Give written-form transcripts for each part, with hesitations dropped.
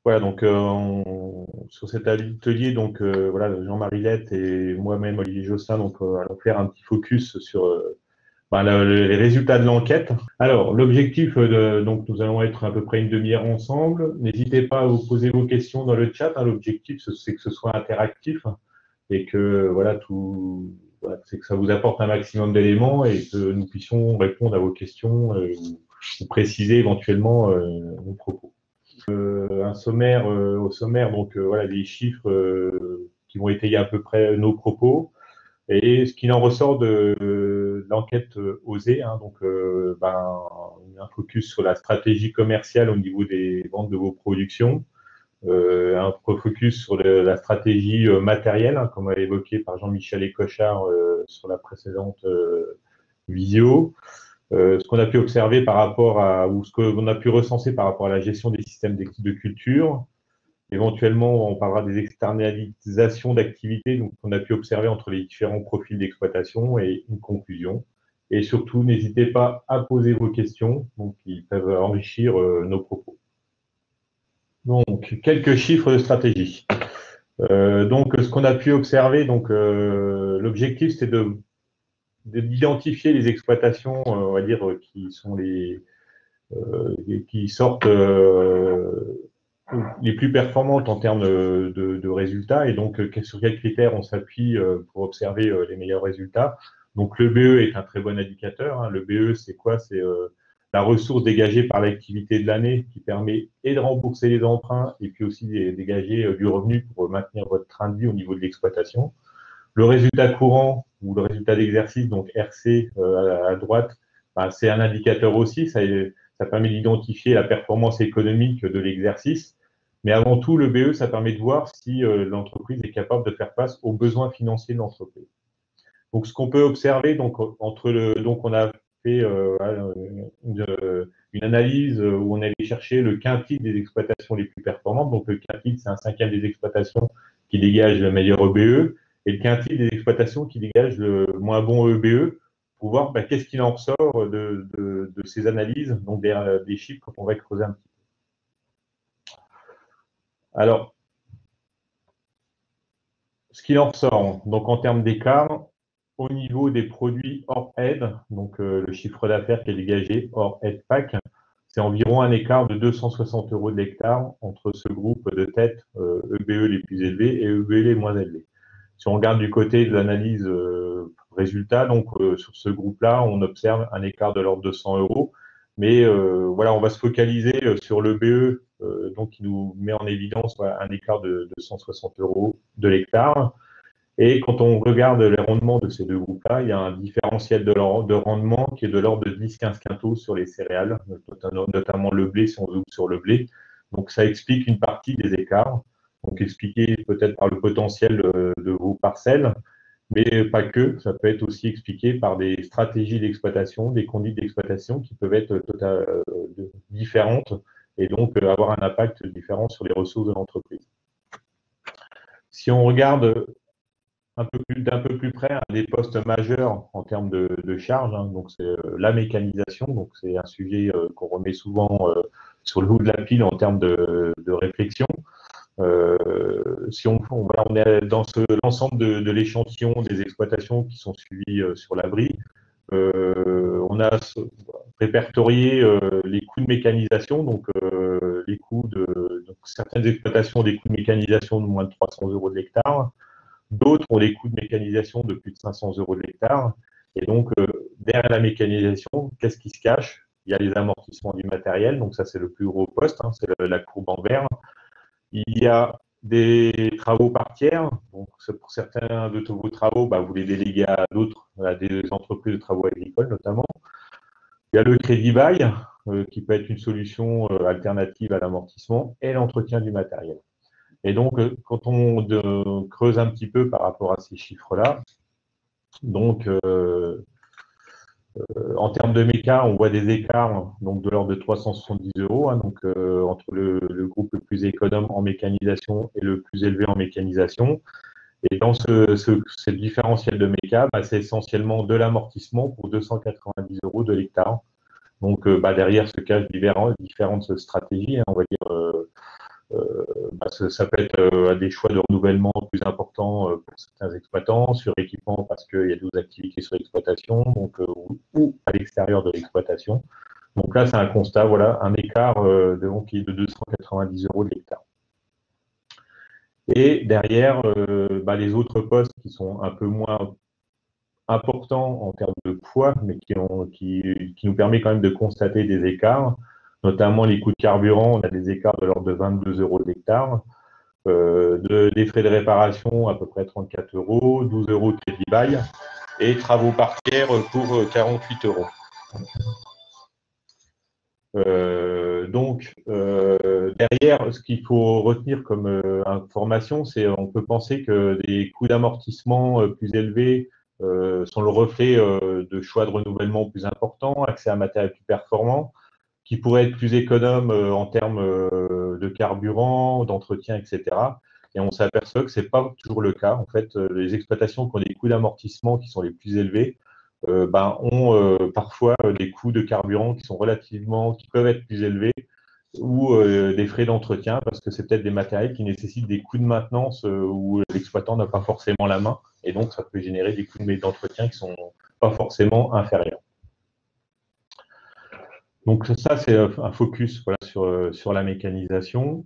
Voilà, donc sur cet atelier, donc voilà, Jean-Marie Lett et moi-même, Olivier Josselin, donc allons faire un petit focus sur les résultats de l'enquête. Alors, l'objectif, donc nous allons être à peu près une demi-heure ensemble. N'hésitez pas à vous poser vos questions dans le chat, hein. L'objectif, c'est que ce soit interactif et que voilà, voilà, c'est que ça vous apporte un maximum d'éléments et que nous puissions répondre à vos questions ou préciser éventuellement nos propos. Un sommaire, au sommaire, donc voilà, des chiffres qui vont étayer à peu près nos propos. Et ce qu'il en ressort de l'enquête OSER, hein, donc un focus sur la stratégie commerciale au niveau des ventes de vos productions, un focus sur la stratégie matérielle, hein, comme évoqué par Jean-Michel Écochard sur la précédente visio, ce qu'on a pu observer par rapport à, ou ce qu'on a pu recenser par rapport à la gestion des systèmes de culture. Éventuellement, on parlera des externalisations d'activités qu'on a pu observer entre les différents profils d'exploitation et une conclusion. Et surtout, n'hésitez pas à poser vos questions, donc qui peuvent enrichir nos propos. Donc, quelques chiffres de stratégie. Donc, ce qu'on a pu observer, donc l'objectif, c'était d'identifier les exploitations, on va dire, qui sont qui sortent les plus performantes en termes de résultats et donc sur quels critères on s'appuie pour observer les meilleurs résultats. Donc le BE est un très bon indicateur, hein. Le BE, c'est quoi? C'est la ressource dégagée par l'activité de l'année qui permet et de rembourser les emprunts et puis aussi de dégager du revenu pour maintenir votre train de vie au niveau de l'exploitation. Le résultat courant ou le résultat d'exercice, donc RC à droite, bah, c'est un indicateur aussi, ça permet d'identifier la performance économique de l'exercice. Mais avant tout, le BE, ça permet de voir si l'entreprise est capable de faire face aux besoins financiers de l'entreprise. Donc, ce qu'on peut observer, donc on a fait une analyse où on allait chercher le quintile des exploitations les plus performantes. Donc, le quintile, c'est un cinquième des exploitations qui dégage le meilleur EBE et le quintile des exploitations qui dégagent le moins bon EBE pour voir qu'est-ce qu'il en ressort de ces analyses, donc des chiffres qu'on va creuser un petit peu. Alors, ce qu'il en ressort, donc en termes d'écart, au niveau des produits hors aide, donc le chiffre d'affaires qui est dégagé hors aide PAC, c'est environ un écart de 260 € de l'hectare entre ce groupe de têtes EBE les plus élevés et EBE les moins élevés. Si on regarde du côté de l'analyse résultat, donc sur ce groupe-là, on observe un écart de l'ordre de 100 €. Mais voilà, on va se focaliser sur l'EBE, donc qui nous met en évidence un écart de 160 € de l'hectare. Et quand on regarde les rendements de ces deux groupes-là, il y a un différentiel de rendement qui est de l'ordre de 10-15 quintaux sur les céréales, notamment le blé, si on zoome sur le blé. Donc ça explique une partie des écarts, donc expliqué peut-être par le potentiel de vos parcelles, mais pas que, ça peut être aussi expliqué par des stratégies d'exploitation, des conduites d'exploitation qui peuvent être différentes et donc avoir un impact différent sur les ressources de l'entreprise. Si on regarde d'un peu plus près un des postes majeurs en termes de charges, hein, donc c'est la mécanisation, donc c'est un sujet qu'on remet souvent sur le haut de la pile en termes de réflexion. Si voilà, on est dans l'ensemble de l'échantillon des exploitations qui sont suivies sur l'abri, on a répertorié les coûts de mécanisation, donc les coûts donc certaines exploitations ont des coûts de mécanisation de moins de 300 € de l'hectare. D'autres ont des coûts de mécanisation de plus de 500 € de l'hectare. Et donc, derrière la mécanisation, qu'est-ce qui se cache? Il y a les amortissements du matériel, donc ça c'est le plus gros poste, hein, c'est la courbe en vert. Il y a des travaux par tiers, donc pour certains de vos travaux, vous les déléguez à d'autres, à des entreprises de travaux agricoles notamment. Il y a le crédit bail, qui peut être une solution alternative à l'amortissement, et l'entretien du matériel. Et donc, quand on creuse un petit peu par rapport à ces chiffres-là, donc en termes de méca, on voit des écarts donc de l'ordre de 370 €, hein, donc entre le groupe le plus économe en mécanisation et le plus élevé en mécanisation. Et dans ce différentiel de méca, c'est essentiellement de l'amortissement pour 290 € de l'hectare. Donc derrière se cachent différentes stratégies, hein, on va dire ça peut être des choix de renouvellement plus importants pour certains exploitants, sur équipement parce qu'il y a d'autres activités sur l'exploitation, donc ou à l'extérieur de l'exploitation. Donc là, c'est un constat, voilà, un écart qui est de 290 € de l'hectare. Et derrière, les autres postes qui sont un peu moins importants en termes de poids, mais qui nous permet quand même de constater des écarts, notamment les coûts de carburant, on a des écarts de l'ordre de 22 € de l'hectare, des frais de réparation à peu près 34 €, 12 € de crédit bail, et travaux parterres pour 48 €. Derrière, ce qu'il faut retenir comme information, c'est on peut penser que des coûts d'amortissement plus élevés sont le reflet de choix de renouvellement plus importants, accès à matériel plus performant, qui pourraient être plus économes en termes de carburant, d'entretien, etc. Et on s'aperçoit que ce n'est pas toujours le cas. En fait, les exploitations qui ont des coûts d'amortissement qui sont les plus élevés ont parfois des coûts de carburant qui peuvent être plus élevés, ou des frais d'entretien, parce que c'est peut-être des matériels qui nécessitent des coûts de maintenance où l'exploitant n'a pas forcément la main, et donc ça peut générer des coûts d'entretien qui ne sont pas forcément inférieurs. Donc ça, c'est un focus sur la mécanisation.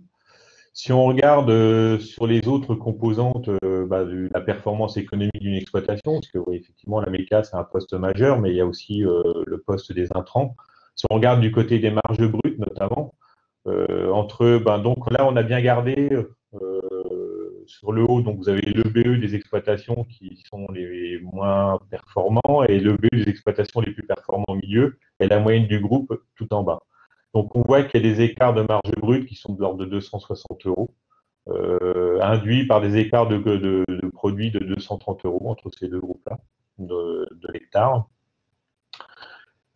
Si on regarde sur les autres composantes de la performance économique d'une exploitation, parce que oui, effectivement, la méca, c'est un poste majeur, mais il y a aussi le poste des intrants. Si on regarde du côté des marges brutes, notamment, donc là, on a bien gardé sur le haut, donc vous avez le BE des exploitations qui sont les moins performants et le BE des exploitations les plus performants au milieu et la moyenne du groupe tout en bas. Donc on voit qu'il y a des écarts de marge brute qui sont de l'ordre de 260 €, induits par des écarts de produits de 230 € entre ces deux groupes-là de l'hectare.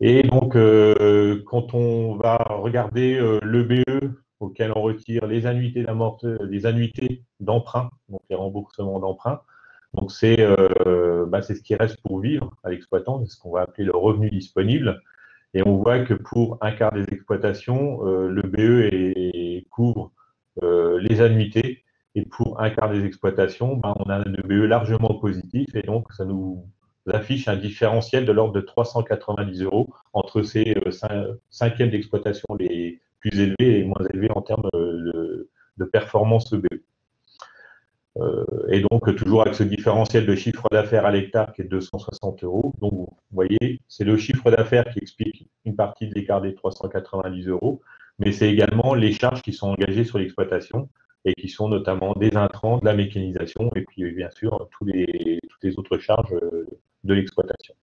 Et donc, quand on va regarder le BE auquel on retire les annuités d'emprunt, donc les remboursements d'emprunt, donc c'est ce qui reste pour vivre à l'exploitant, c'est ce qu'on va appeler le revenu disponible. Et on voit que pour un quart des exploitations, le BE couvre les annuités, et pour un quart des exploitations, on a un BE largement positif, et donc ça nous affiche un différentiel de l'ordre de 390 € entre ces cinquièmes d'exploitation les plus élevés et les moins élevés en termes de performance BE. Et donc, toujours avec ce différentiel de chiffre d'affaires à l'hectare qui est de 260 €. Donc, vous voyez, c'est le chiffre d'affaires qui explique une partie de l'écart des 390 €, mais c'est également les charges qui sont engagées sur l'exploitation et qui sont notamment des intrants, de la mécanisation et puis, bien sûr, toutes les autres charges de l'exploitation.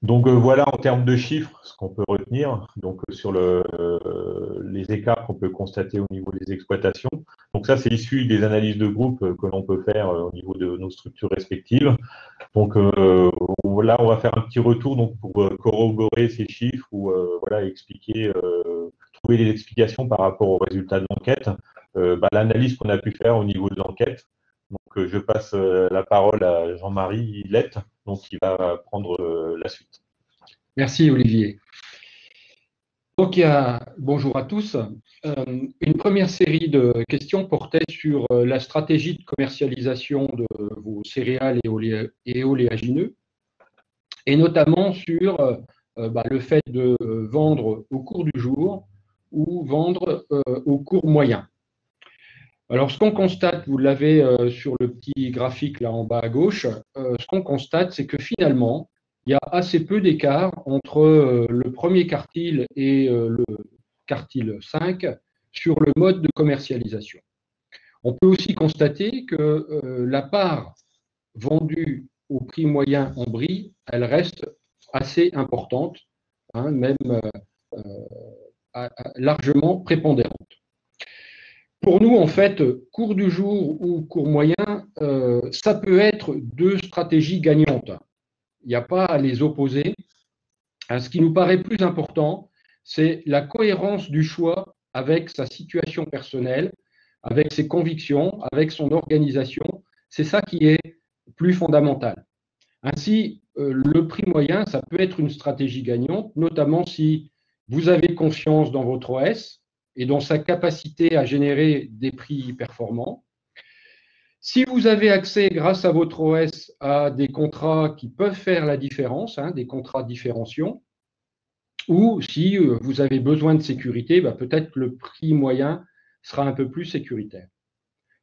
Donc voilà en termes de chiffres ce qu'on peut retenir donc sur les écarts qu'on peut constater au niveau des exploitations. Donc ça c'est issu des analyses de groupe que l'on peut faire au niveau de nos structures respectives. Donc là on va faire un petit retour donc pour corroborer ces chiffres ou expliquer, trouver des explications par rapport aux résultats de l'enquête. L'analyse qu'on a pu faire au niveau de l'enquête. Donc je passe la parole à Jean-Marie Lette, donc qui va prendre la suite. Merci Olivier. Donc bonjour à tous. Une première série de questions portait sur la stratégie de commercialisation de vos céréales et oléagineux, et notamment sur le fait de vendre au cours du jour ou vendre au cours moyen. Alors, ce qu'on constate, vous l'avez sur le petit graphique là en bas à gauche, ce qu'on constate, c'est que finalement, il y a assez peu d'écart entre le premier quartile et le quartile 5 sur le mode de commercialisation. On peut aussi constater que la part vendue au prix moyen en brie, elle reste assez importante, même largement prépondérante. Pour nous, en fait, cours du jour ou cours moyen, ça peut être deux stratégies gagnantes. Il n'y a pas à les opposer. Ce qui nous paraît plus important, c'est la cohérence du choix avec sa situation personnelle, avec ses convictions, avec son organisation. C'est ça qui est plus fondamental. Ainsi, le prix moyen, ça peut être une stratégie gagnante, notamment si vous avez confiance dans votre OS et dans sa capacité à générer des prix performants. Si vous avez accès, grâce à votre OS, à des contrats qui peuvent faire la différence, hein, des contrats différenciants, ou si vous avez besoin de sécurité, peut-être que le prix moyen sera un peu plus sécuritaire.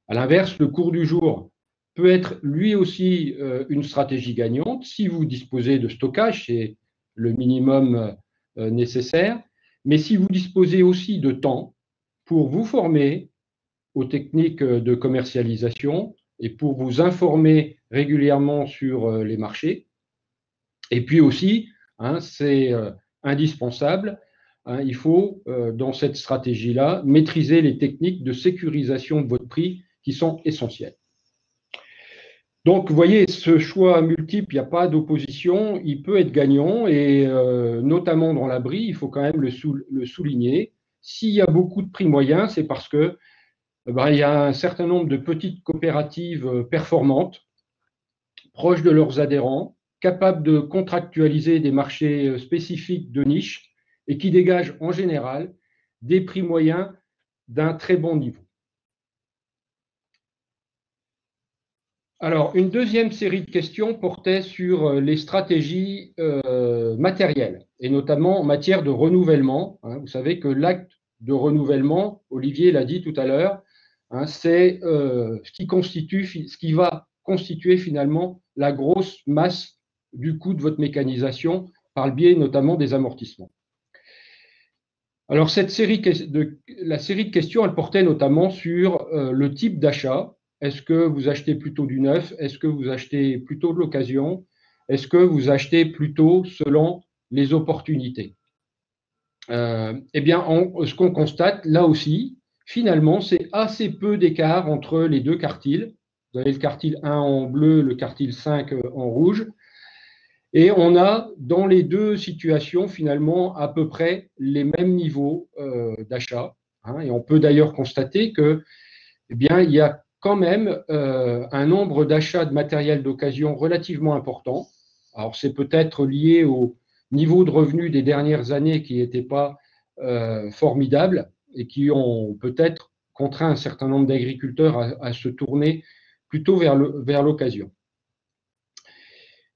À l'inverse, le cours du jour peut être lui aussi une stratégie gagnante si vous disposez de stockage, c'est le minimum nécessaire, mais si vous disposez aussi de temps pour vous former aux techniques de commercialisation et pour vous informer régulièrement sur les marchés. Et puis aussi, hein, c'est indispensable, hein, il faut, dans cette stratégie-là, maîtriser les techniques de sécurisation de votre prix qui sont essentielles. Donc, vous voyez, ce choix multiple, il n'y a pas d'opposition, il peut être gagnant et notamment dans l'abri, il faut quand même le souligner. S'il y a beaucoup de prix moyens, c'est parce que il y a un certain nombre de petites coopératives performantes, proches de leurs adhérents, capables de contractualiser des marchés spécifiques de niche et qui dégagent en général des prix moyens d'un très bon niveau. Alors, une deuxième série de questions portait sur les stratégies matérielles, et notamment en matière de renouvellement. Hein, vous savez que l'acte de renouvellement, Olivier l'a dit tout à l'heure, hein, c'est ce qui va constituer finalement la grosse masse du coût de votre mécanisation par le biais notamment des amortissements. Alors, la série de questions, elle portait notamment sur le type d'achat. Est-ce que vous achetez plutôt du neuf? Est-ce que vous achetez plutôt de l'occasion? Est-ce que vous achetez plutôt selon les opportunités? Eh bien, ce qu'on constate, là aussi, finalement, c'est assez peu d'écart entre les deux quartiles. Vous avez le quartile 1 en bleu, le quartile 5 en rouge. Et on a dans les deux situations finalement à peu près les mêmes niveaux d'achat. Hein, et on peut d'ailleurs constater que, eh bien, il y a quand même un nombre d'achats de matériel d'occasion relativement important. Alors c'est peut-être lié au niveau de revenus des dernières années qui n'étaient pas formidables et qui ont peut-être contraint un certain nombre d'agriculteurs à se tourner plutôt vers l'occasion.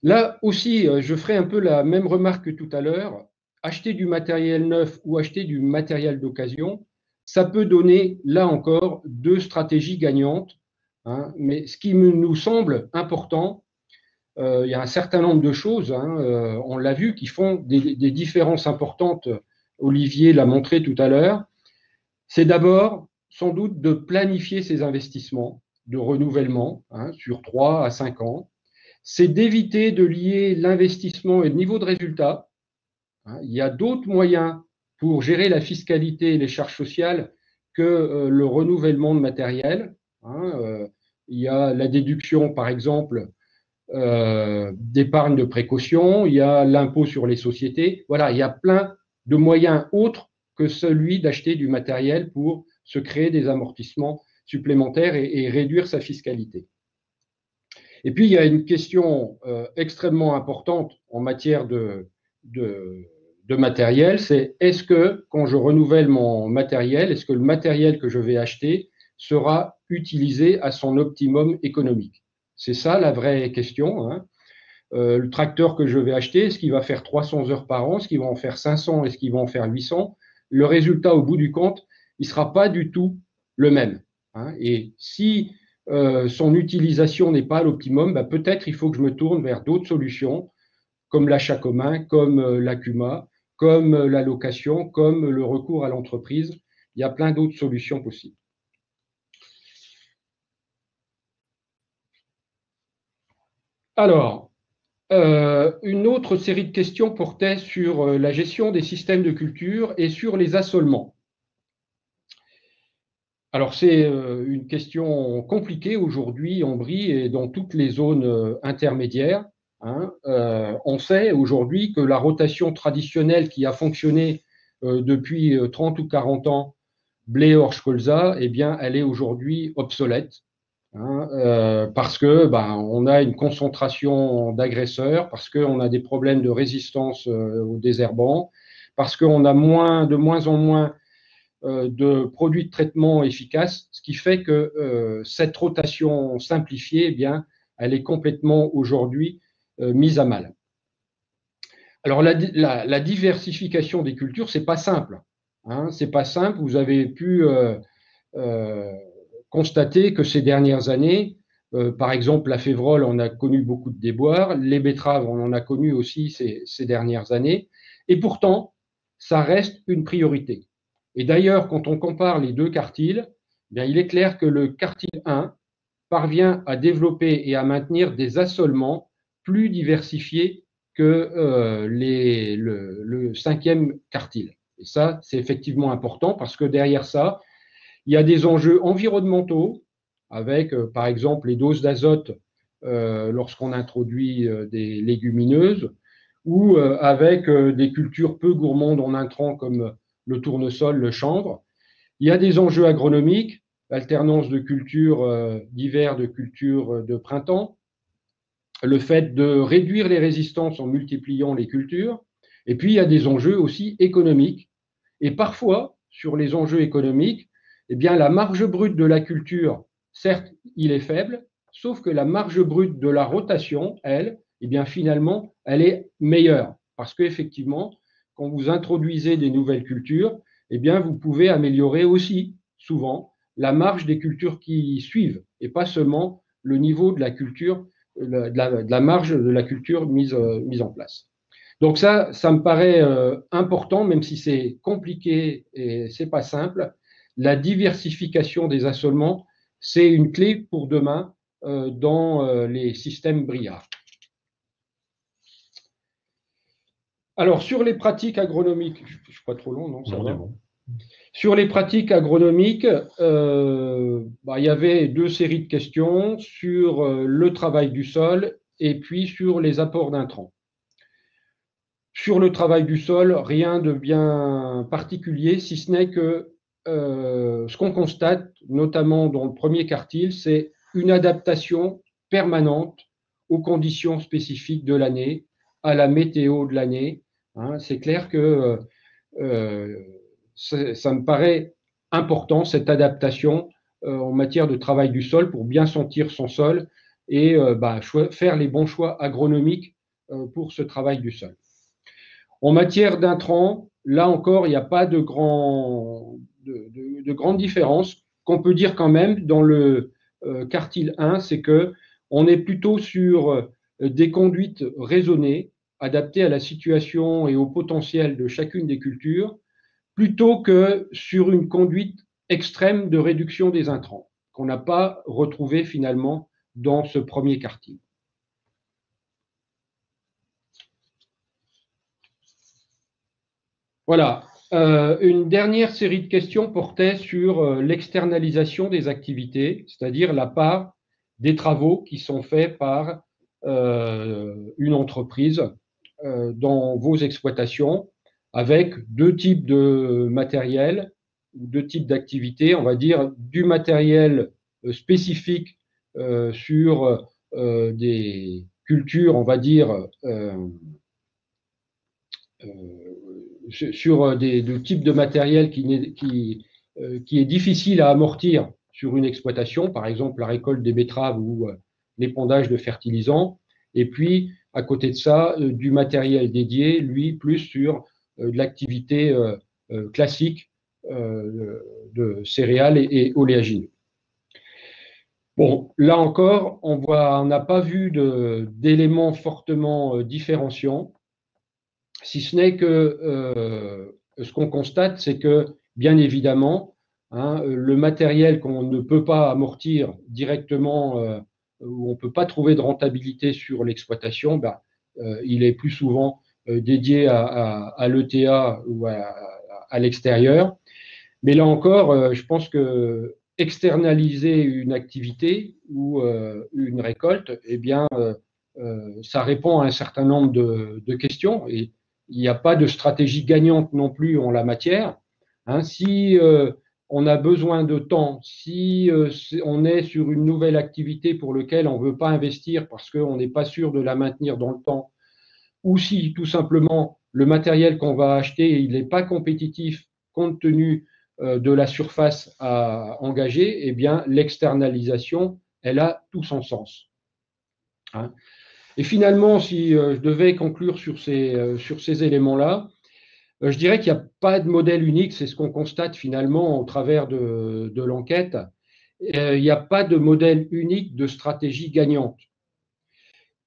Là aussi, je ferai un peu la même remarque que tout à l'heure. Acheter du matériel neuf ou acheter du matériel d'occasion, ça peut donner, là encore, deux stratégies gagnantes. Hein, mais ce qui nous semble important, il y a un certain nombre de choses, hein, on l'a vu, qui font des différences importantes. Olivier l'a montré tout à l'heure. C'est d'abord, sans doute, de planifier ses investissements de renouvellement hein, sur 3 à 5 ans. C'est d'éviter de lier l'investissement et le niveau de résultat. Il y a d'autres moyens pour gérer la fiscalité et les charges sociales que le renouvellement de matériel. Il y a la déduction, par exemple, d'épargne de précaution, il y a l'impôt sur les sociétés. Voilà, il y a plein de moyens autres que celui d'acheter du matériel pour se créer des amortissements supplémentaires et réduire sa fiscalité. Et puis, il y a une question extrêmement importante en matière de matériel, c'est est-ce que quand je renouvelle mon matériel, est-ce que le matériel que je vais acheter sera utilisé à son optimum économique? C'est ça la vraie question. Hein. Le tracteur que je vais acheter, est-ce qu'il va faire 300 heures par an? Est-ce qu'il va en faire 500? Est-ce qu'il va en faire 800? Le résultat, au bout du compte, il ne sera pas du tout le même. Hein. Et si son utilisation n'est pas à l'optimum, peut-être il faut que je me tourne vers d'autres solutions, comme l'achat commun, comme l'ACUMA, comme la location, comme le recours à l'entreprise. Il y a plein d'autres solutions possibles. Alors, une autre série de questions portait sur la gestion des systèmes de culture et sur les assolements. Alors, c'est une question compliquée aujourd'hui en Brie et dans toutes les zones intermédiaires. Hein. On sait aujourd'hui que la rotation traditionnelle qui a fonctionné depuis 30 ou 40 ans, blé, orge, colza, eh bien, elle est aujourd'hui obsolète. Hein, parce que on a une concentration d'agresseurs, parce qu'on a des problèmes de résistance au désherbant, parce qu'on a de moins en moins de produits de traitement efficaces, ce qui fait que cette rotation simplifiée, eh bien, elle est complètement aujourd'hui mise à mal. Alors la diversification des cultures, c'est pas simple. Hein, c'est pas simple. Vous avez pu constater que ces dernières années, par exemple, la févrole, on a connu beaucoup de déboires, les betteraves, on en a connu aussi ces dernières années, et pourtant, ça reste une priorité. Et d'ailleurs, quand on compare les deux quartiles, eh bien, il est clair que le quartile 1 parvient à développer et à maintenir des assolements plus diversifiés que le cinquième quartile. Et ça, c'est effectivement important parce que derrière ça, il y a des enjeux environnementaux avec, par exemple, les doses d'azote lorsqu'on introduit des légumineuses ou avec des cultures peu gourmandes en intrants comme le tournesol, le chanvre. Il y a des enjeux agronomiques, alternance de cultures d'hiver, de cultures de printemps, le fait de réduire les résistances en multipliant les cultures, et puis il y a des enjeux aussi économiques. Et parfois, sur les enjeux économiques, eh bien, la marge brute de la culture, certes, il est faible, sauf que la marge brute de la rotation, elle, eh bien, finalement, elle est meilleure. Parce qu'effectivement, quand vous introduisez des nouvelles cultures, eh bien, vous pouvez améliorer aussi, souvent, la marge des cultures qui suivent, et pas seulement le niveau de la culture, de la marge de la culture mise en place. Donc ça me paraît important, même si c'est compliqué et c'est pas simple. La diversification des assolements, c'est une clé pour demain dans les systèmes brillards. Alors, sur les pratiques agronomiques, je ne suis pas trop long, non, ça va. Bon. Sur les pratiques agronomiques, il y avait deux séries de questions sur le travail du sol et puis sur les apports d'intrants. Sur le travail du sol, rien de bien particulier, si ce n'est que ce qu'on constate, notamment dans le premier quartile, c'est une adaptation permanente aux conditions spécifiques de l'année, à la météo de l'année. Hein, c'est clair que ça me paraît important, cette adaptation en matière de travail du sol pour bien sentir son sol et faire les bons choix agronomiques pour ce travail du sol. En matière d'intrants, là encore, il n'y a pas de grande différence. Qu'on peut dire quand même dans le quartile 1, c'est que on est plutôt sur des conduites raisonnées, adaptées à la situation et au potentiel de chacune des cultures, plutôt que sur une conduite extrême de réduction des intrants, qu'on n'a pas retrouvé finalement dans ce premier quartile. Voilà. Une dernière série de questions portait sur l'externalisation des activités, c'est-à-dire la part des travaux qui sont faits par une entreprise dans vos exploitations, avec deux types de matériel, deux types d'activités, on va dire du matériel spécifique sur des cultures, on va dire, sur des types de matériel qui est difficile à amortir sur une exploitation, par exemple la récolte des betteraves ou l'épandage de fertilisants, et puis à côté de ça, du matériel dédié, lui, plus sur de l'activité classique de céréales et oléagineux. Bon, là encore, on n'a pas vu d'éléments fortement différenciants, si ce n'est que ce qu'on constate, c'est que, bien évidemment, hein, le matériel qu'on ne peut pas amortir directement, où on ne peut pas trouver de rentabilité sur l'exploitation, il est plus souvent dédié à l'ETA ou à l'extérieur. Mais là encore, je pense que externaliser une activité ou une récolte, eh bien, ça répond à un certain nombre de questions et il n'y a pas de stratégie gagnante non plus en la matière. Hein, si on a besoin de temps, si on est sur une nouvelle activité pour laquelle on ne veut pas investir parce qu'on n'est pas sûr de la maintenir dans le temps, ou si tout simplement le matériel qu'on va acheter, il n'est pas compétitif compte tenu de la surface à engager, eh bien, l'externalisation, elle a tout son sens. Hein. Et finalement, si je devais conclure sur ces éléments-là, je dirais qu'il n'y a pas de modèle unique, c'est ce qu'on constate finalement au travers de l'enquête. Il n'y a pas de modèle unique de stratégie gagnante.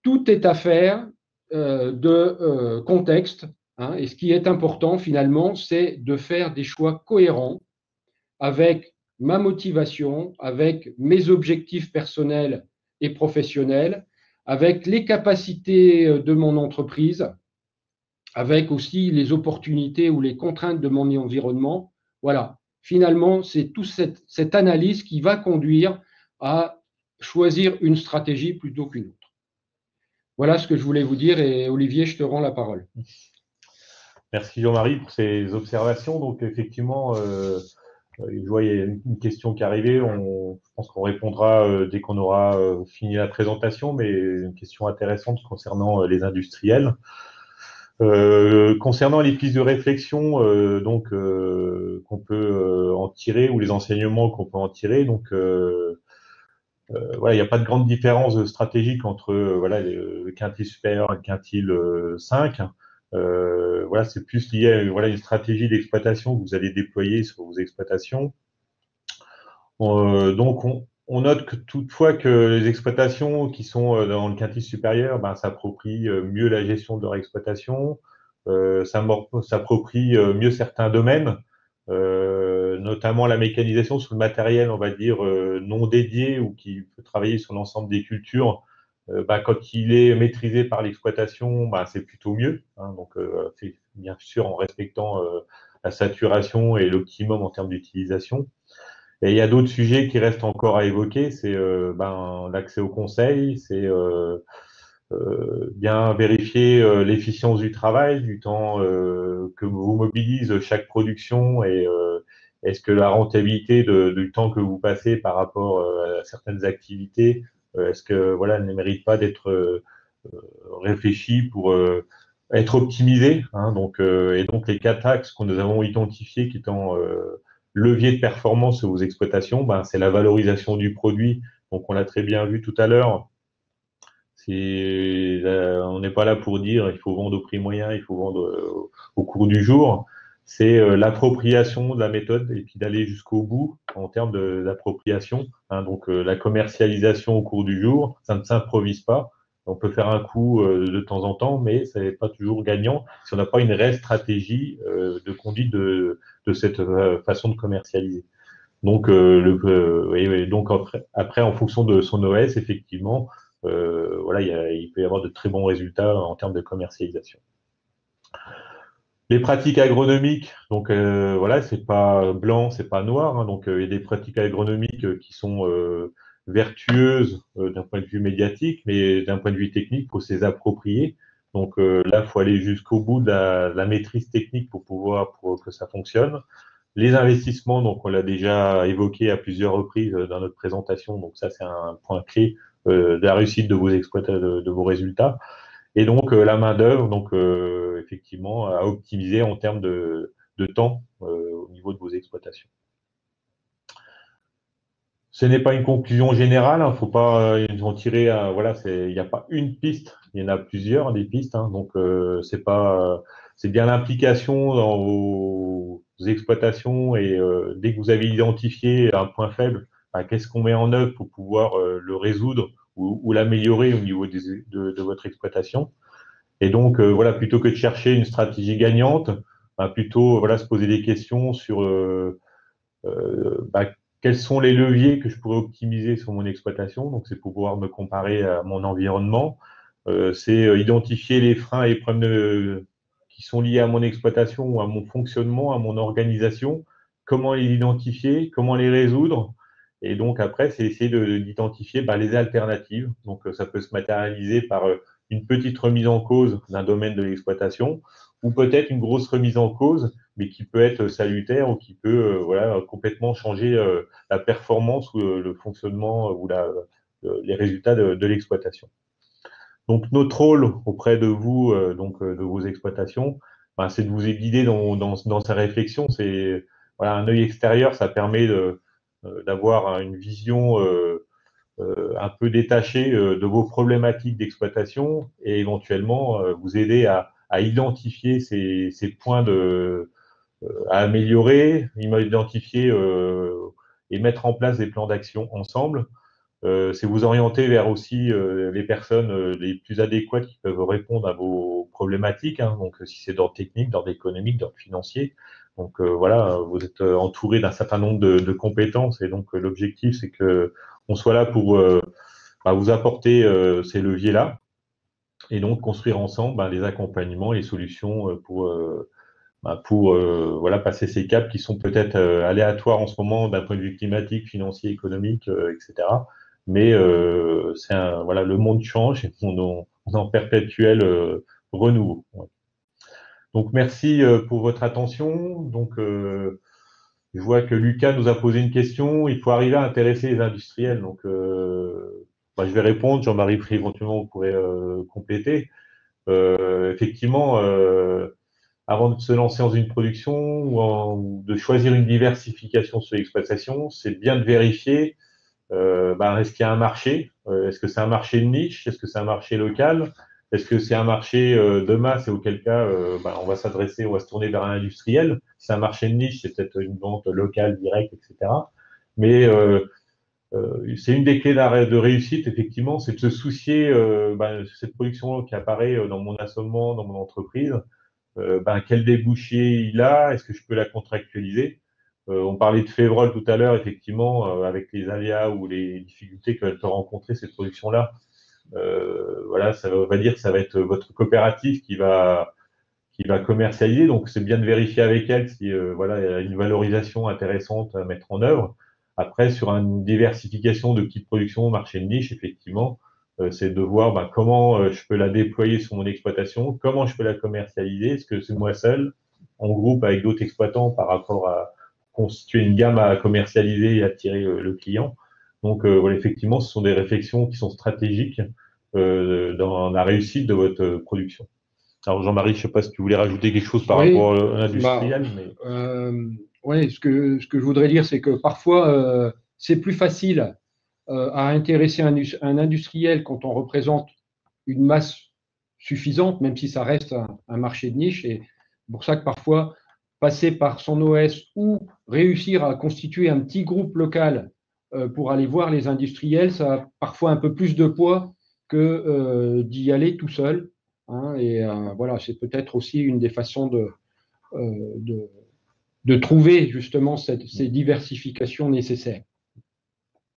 Tout est affaire de contexte, hein, et ce qui est important finalement, c'est de faire des choix cohérents avec ma motivation, avec mes objectifs personnels et professionnels, avec les capacités de mon entreprise, avec aussi les opportunités ou les contraintes de mon environnement. Voilà, finalement, c'est toute cette analyse qui va conduire à choisir une stratégie plutôt qu'une autre. Voilà ce que je voulais vous dire et Olivier, je te rends la parole. Merci Jean-Marie pour ces observations. Donc effectivement, je vois il y a une question qui est arrivée. Je pense qu'on répondra dès qu'on aura fini la présentation, mais une question intéressante concernant les industriels. Concernant les pistes de réflexion qu'on peut en tirer ou les enseignements qu'on peut en tirer, voilà, il n'y a pas de grande différence stratégique entre voilà, le quintile supérieur et le quintile 5. Voilà, c'est plus lié à voilà, une stratégie d'exploitation que vous allez déployer sur vos exploitations. On note que toutefois que les exploitations qui sont dans le quintile supérieur s'approprient mieux la gestion de leur exploitation, s'approprient mieux certains domaines, notamment la mécanisation sur le matériel, on va dire, non dédié ou qui peut travailler sur l'ensemble des cultures. Quand il est maîtrisé par l'exploitation, c'est plutôt mieux. Hein, donc, c'est bien sûr en respectant la saturation et l'optimum en termes d'utilisation. Et il y a d'autres sujets qui restent encore à évoquer, c'est l'accès au conseil, c'est bien vérifier l'efficience du travail, du temps que vous mobilise chaque production et est-ce que la rentabilité du temps que vous passez par rapport à certaines activités, est-ce que voilà, elle ne mérite pas d'être réfléchie pour être optimisée, hein, et donc les 4 axes que nous avons identifiés qui étant levier de performance sur vos exploitations, c'est la valorisation du produit. Donc, on l'a très bien vu tout à l'heure. On n'est pas là pour dire il faut vendre au prix moyen, il faut vendre au cours du jour. C'est l'appropriation de la méthode et puis d'aller jusqu'au bout en termes d'appropriation. Hein, donc, la commercialisation au cours du jour, ça ne s'improvise pas. On peut faire un coup de temps en temps, mais ce n'est pas toujours gagnant si on n'a pas une réelle stratégie de conduite de cette façon de commercialiser. Donc, après, en fonction de son OS, effectivement, voilà, il peut y avoir de très bons résultats en termes de commercialisation. Les pratiques agronomiques, donc voilà, c'est pas blanc, c'est pas noir. Hein, donc, il y a des pratiques agronomiques qui sont vertueuses d'un point de vue médiatique, mais d'un point de vue technique, il faut s'y approprier. Donc là, il faut aller jusqu'au bout de la maîtrise technique pour que ça fonctionne. Les investissements, donc on l'a déjà évoqué à plusieurs reprises dans notre présentation, donc ça c'est un point clé de la réussite de de vos résultats. Et donc la main-d'œuvre, donc effectivement à optimiser en termes de temps au niveau de vos exploitations. Ce n'est pas une conclusion générale, hein, faut pas en tirer. Voilà, il n'y a pas une piste, il y en a plusieurs des pistes. Hein, donc c'est bien l'implication dans vos exploitations et dès que vous avez identifié un point faible, qu'est-ce qu'on met en œuvre pour pouvoir le résoudre ou l'améliorer au niveau de votre exploitation. Et donc voilà, plutôt que de chercher une stratégie gagnante, plutôt voilà se poser des questions sur quels sont les leviers que je pourrais optimiser sur mon exploitation. Donc, c'est pour pouvoir me comparer à mon environnement. C'est identifier les freins et problèmes qui sont liés à mon exploitation ou à mon fonctionnement, à mon organisation. Comment les identifier, comment les résoudre. Et donc, après, c'est essayer d'identifier les alternatives. Donc, ça peut se matérialiser par une petite remise en cause d'un domaine de l'exploitation ou peut-être une grosse remise en cause, mais qui peut être salutaire ou qui peut voilà, complètement changer la performance ou le fonctionnement ou les résultats de l'exploitation. Donc notre rôle auprès de vous, de vos exploitations, c'est de vous guider dans sa réflexion. C'est voilà, un œil extérieur, ça permet d'avoir une vision un peu détachée de vos problématiques d'exploitation et éventuellement vous aider à identifier ces points à améliorer, identifier et mettre en place des plans d'action ensemble. C'est vous orienter vers aussi les personnes les plus adéquates qui peuvent répondre à vos problématiques. Hein. Donc, si c'est d'ordre technique, d'ordre économique, d'ordre financier. Donc, voilà, vous êtes entouré d'un certain nombre de compétences et donc l'objectif, c'est que on soit là pour vous apporter ces leviers-là et donc construire ensemble les accompagnements, les solutions pour voilà, passer ces caps qui sont peut-être aléatoires en ce moment d'un point de vue climatique, financier, économique, etc. Mais voilà, le monde change et on est en perpétuel renouveau. Ouais. Donc merci pour votre attention. Donc je vois que Lucas nous a posé une question. Il faut arriver à intéresser les industriels. Donc je vais répondre. Jean-Marie, éventuellement, vous pourrez compléter. Effectivement, avant de se lancer dans une production ou de choisir une diversification sur l'exploitation, c'est bien de vérifier est-ce qu'il y a un marché est-ce que c'est un marché de niche? Est-ce que c'est un marché local? Est-ce que c'est un marché de masse et auquel cas on va on va se tourner vers un industriel? Si c'est un marché de niche, c'est peut-être une vente locale, directe, etc. Mais c'est une des clés de réussite, effectivement, c'est de se soucier cette production qui apparaît dans mon assommement, dans mon entreprise, quel débouché il a, est-ce que je peux la contractualiser? On parlait de Févrole tout à l'heure, effectivement, avec les aléas ou les difficultés qu'elle peut rencontrer cette production-là. Voilà, ça va dire que ça va être votre coopérative qui va commercialiser. Donc, c'est bien de vérifier avec elle si voilà, il y a une valorisation intéressante à mettre en œuvre. Après, sur une diversification de petites productions, marché de niche, effectivement, c'est de voir comment je peux la déployer sur mon exploitation, comment je peux la commercialiser, est-ce que c'est moi seul, en groupe avec d'autres exploitants par rapport à constituer une gamme à commercialiser et attirer le client. Donc voilà, effectivement, ce sont des réflexions qui sont stratégiques dans la réussite de votre production. Alors Jean-Marie, je ne sais pas si tu voulais rajouter quelque chose par Oui, rapport à l'industriel, mais ouais, ce que je voudrais dire, c'est que parfois, c'est plus facile à intéresser un industriel quand on représente une masse suffisante, même si ça reste un marché de niche. Et c'est pour ça que parfois, passer par son OS ou réussir à constituer un petit groupe local pour aller voir les industriels, ça a parfois un peu plus de poids que d'y aller tout seul. Hein. Et voilà, c'est peut-être aussi une des façons euh, de, de trouver justement ces diversifications nécessaires.